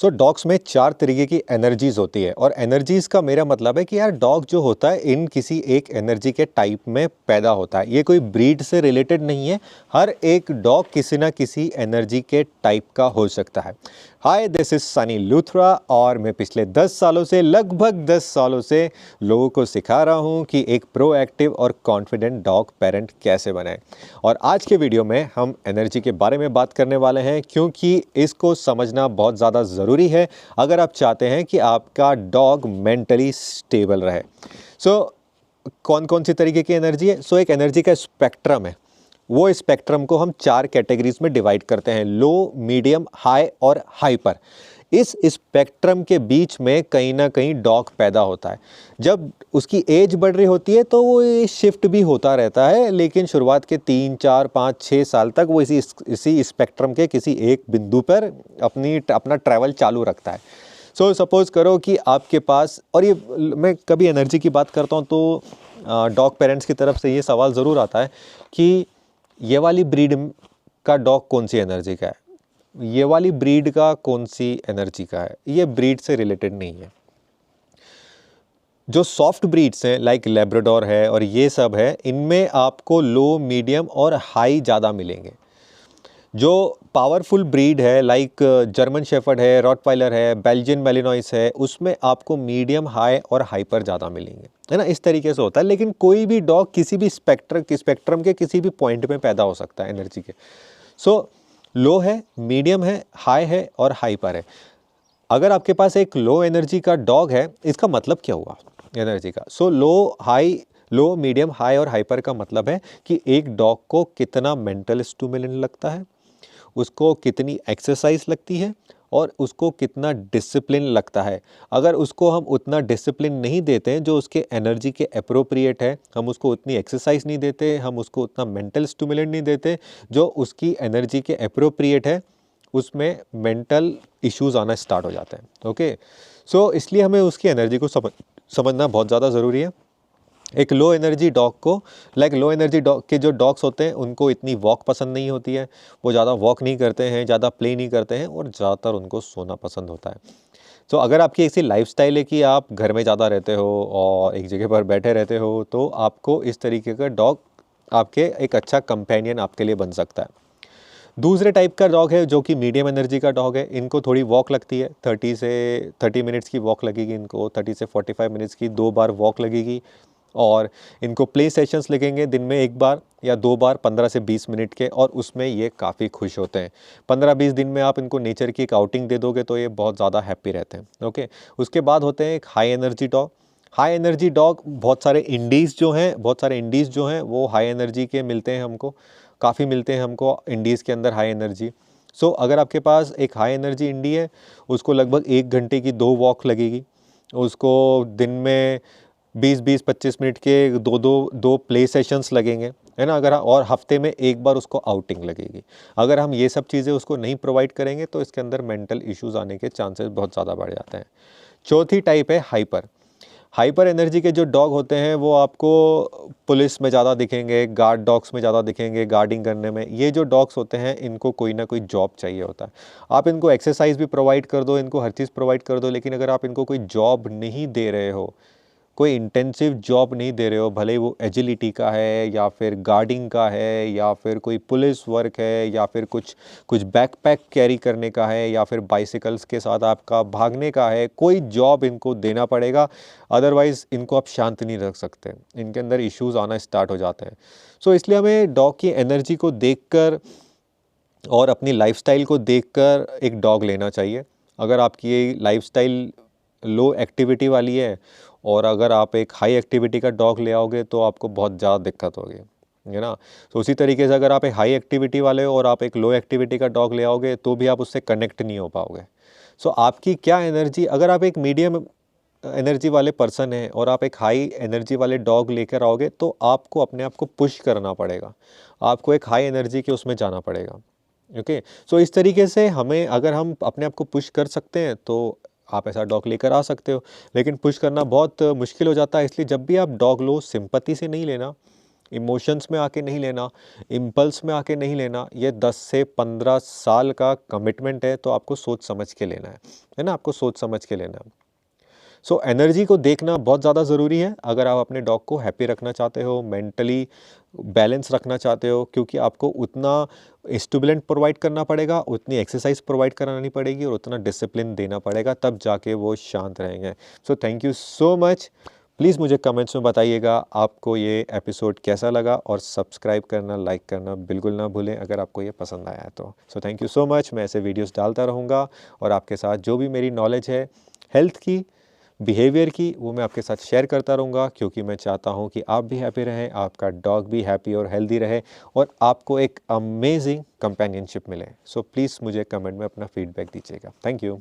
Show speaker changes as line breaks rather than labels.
Dogs में 4 तरीके की एनर्जीज़ होती है और एनर्जीज़ का मेरा मतलब है कि यार डॉग जो होता है इन किसी एक एनर्जी के टाइप में पैदा होता है। ये कोई ब्रीड से रिलेटेड नहीं है, हर एक डॉग किसी ना किसी एनर्जी के टाइप का हो सकता है। हाय, दिस इज़ सनी लूथरा और मैं पिछले 10 सालों से लगभग 10 सालों से लोगों को सिखा रहा हूँ कि एक प्रोएक्टिव और कॉन्फिडेंट डॉग पेरेंट कैसे बनाएं। और आज के वीडियो में हम एनर्जी के बारे में बात करने वाले हैं क्योंकि इसको समझना बहुत ज़्यादा ज़रूरी है अगर आप चाहते हैं कि आपका डॉग मेंटली स्टेबल रहे। कौन कौन सी तरीके की एनर्जी है? एक एनर्जी का स्पेक्ट्रम है। वो स्पेक्ट्रम को हम 4 कैटेगरीज में डिवाइड करते हैं, लो, मीडियम, हाई और हाइपर। इस स्पेक्ट्रम के बीच में कहीं ना कहीं डॉग पैदा होता है। जब उसकी एज बढ़ रही होती है तो वो ये शिफ्ट भी होता रहता है, लेकिन शुरुआत के 3, 4, 5, 6 साल तक वो इसी स्पेक्ट्रम के किसी एक बिंदु पर अपना ट्रैवल चालू रखता है। सपोज़ करो कि आपके पास, और ये मैं कभी एनर्जी की बात करता हूँ तो डॉग पेरेंट्स की तरफ से ये सवाल ज़रूर आता है कि ये वाली ब्रीड का डॉग कौन सी एनर्जी का है, ये वाली ब्रीड का कौन सी एनर्जी का है। ये ब्रीड से रिलेटेड नहीं है। जो सॉफ्ट ब्रीड्स हैं लाइक लैब्राडोर है और ये सब है, इनमें आपको लो, मीडियम और हाई ज़्यादा मिलेंगे। जो पावरफुल ब्रीड है लाइक जर्मन शेफर्ड है, रॉटवाइलर है, बेल्जियन मैलिनॉइस है, उसमें आपको मीडियम, हाई और हाइपर ज़्यादा मिलेंगे, है ना। इस तरीके से होता है, लेकिन कोई भी डॉग किसी भी स्पेक्ट्रम के किसी भी पॉइंट में पैदा हो सकता है एनर्जी के। लो है, मीडियम है, हाई है और हाइपर है। अगर आपके पास एक लो एनर्जी का डॉग है, इसका मतलब क्या हुआ एनर्जी का? लो, मीडियम, हाई और हाइपर का मतलब है कि एक डॉग को कितना मेंटल स्टिमुलेंट लगता है, उसको कितनी एक्सरसाइज लगती है और उसको कितना डिसिप्लिन लगता है। अगर उसको हम उतना डिसिप्लिन नहीं देते हैं जो उसके एनर्जी के अप्रोप्रिएट है, हम उसको उतनी एक्सरसाइज नहीं देते, हम उसको उतना मेंटल स्टिमुलेंट नहीं देते जो उसकी एनर्जी के अप्रोप्रिएट है, उसमें मेंटल इश्यूज आना स्टार्ट हो जाते हैं। ओके, इसलिए हमें उसकी एनर्जी को समझना बहुत ज़्यादा ज़रूरी है। एक लो एनर्जी डॉग को, लो एनर्जी डॉग के जो डॉग्स होते हैं उनको इतनी वॉक पसंद नहीं होती है, वो ज़्यादा वॉक नहीं करते हैं, ज़्यादा प्ले नहीं करते हैं और ज़्यादातर उनको सोना पसंद होता है। अगर आपकी ऐसी लाइफस्टाइल है कि आप घर में ज़्यादा रहते हो और एक जगह पर बैठे रहते हो, तो आपको इस तरीके का डॉग आपके एक अच्छा कंपेनियन आपके लिए बन सकता है। दूसरे टाइप का डॉग है जो कि मीडियम एनर्जी का डॉग है। इनको थोड़ी वॉक लगती है, 30 मिनट्स की वॉक लगेगी इनको, 30 से 45 मिनट्स की 2 बार वॉक लगेगी। और इनको प्ले सेशंस लगेंगे दिन में 1 बार या 2 बार 15 से 20 मिनट के, और उसमें ये काफ़ी खुश होते हैं। 15-20 दिन में आप इनको नेचर की एक आउटिंग दे दोगे तो ये बहुत ज़्यादा हैप्पी रहते हैं। ओके, उसके बाद होते हैं एक high energy dog. High energy dog बहुत सारे इंडीज़ जो हैं वो हाई एनर्जी के मिलते हैं हमको, काफ़ी मिलते हैं हमको इंडीज़ के अंदर हाई एनर्जी। अगर आपके पास एक हाई एनर्जी इंडी है, उसको लगभग 1 घंटे की 2 वॉक लगेगी, उसको दिन में 20-20, 25 मिनट के दो प्ले सेशंस लगेंगे, है ना। और हफ्ते में 1 बार उसको आउटिंग लगेगी। अगर हम ये सब चीज़ें उसको नहीं प्रोवाइड करेंगे तो इसके अंदर मेंटल इश्यूज़ आने के चांसेस बहुत ज़्यादा बढ़ जाते हैं। चौथी टाइप है हाइपर। हाइपर एनर्जी के जो डॉग होते हैं वो आपको पुलिस में ज़्यादा दिखेंगे, गार्ड डॉग्स में ज़्यादा दिखेंगे, गार्डिंग करने में। ये जो डॉग्स होते हैं इनको कोई ना कोई जॉब चाहिए होता है। आप इनको एक्सरसाइज भी प्रोवाइड कर दो, इनको हर चीज़ प्रोवाइड कर दो, लेकिन अगर आप इनको कोई जॉब नहीं दे रहे हो, कोई इंटेंसिव जॉब नहीं दे रहे हो, भले ही वो एजिलिटी का है या फिर गार्डिंग का है या फिर कोई पुलिस वर्क है या फिर कुछ बैकपैक कैरी करने का है या फिर बाइसिकल्स के साथ आपका भागने का है, कोई जॉब इनको देना पड़ेगा। अदरवाइज़ इनको आप शांत नहीं रख सकते, इनके अंदर इश्यूज़ आना स्टार्ट हो जाते हैं। इसलिए हमें डॉग की एनर्जी को देखकर और अपनी लाइफस्टाइल को देखकर एक डॉग लेना चाहिए। अगर आपकी ये लाइफस्टाइल लो एक्टिविटी वाली है और अगर आप एक हाई एक्टिविटी का डॉग ले आओगे तो आपको बहुत ज़्यादा दिक्कत होगी, है ना। उसी तरीके से अगर आप एक हाई एक्टिविटी वाले हो और आप एक लो एक्टिविटी का डॉग ले आओगे तो भी आप उससे कनेक्ट नहीं हो पाओगे। आपकी क्या एनर्जी, अगर आप एक मीडियम एनर्जी वाले पर्सन हैं और आप एक हाई एनर्जी वाले डॉग लेकर आओगे तो आपको अपने आप को पुश करना पड़ेगा, आपको एक हाई एनर्जी के उसमें जाना पड़ेगा। ओके, इस तरीके से हमें, अगर हम अपने आप को पुश कर सकते हैं तो आप ऐसा डॉग लेकर आ सकते हो, लेकिन पुश करना बहुत मुश्किल हो जाता है। इसलिए जब भी आप डॉग लो, सिंपैथी से नहीं लेना, इमोशंस में आके नहीं लेना, इम्पल्स में आके नहीं लेना। ये 10 से 15 साल का कमिटमेंट है, तो आपको सोच समझ के लेना है ना, आपको सोच समझ के लेना है। सो एनर्जी को देखना बहुत ज़्यादा ज़रूरी है अगर आप अपने डॉग को हैप्पी रखना चाहते हो, मेंटली बैलेंस रखना चाहते हो, क्योंकि आपको उतना स्टिमुलेंट प्रोवाइड करना पड़ेगा, उतनी एक्सरसाइज प्रोवाइड करानी पड़ेगी और उतना डिसिप्लिन देना पड़ेगा, तब जाके वो शांत रहेंगे। So thank you so much. Please मुझे कमेंट्स में बताइएगा आपको ये एपिसोड कैसा लगा, और सब्सक्राइब करना, लाइक करना बिल्कुल ना भूलें अगर आपको ये पसंद आया है तो। So thank you so much. मैं ऐसे वीडियोस डालता रहूँगा और आपके साथ जो भी मेरी नॉलेज है हेल्थ की, बिहेवियर की, वो मैं आपके साथ शेयर करता रहूँगा, क्योंकि मैं चाहता हूँ कि आप भी हैप्पी रहें, आपका डॉग भी हैप्पी और हेल्दी रहे, और आपको एक अमेजिंग कंपेनियनशिप मिले। सो प्लीज़ मुझे कमेंट में अपना फीडबैक दीजिएगा। Thank you.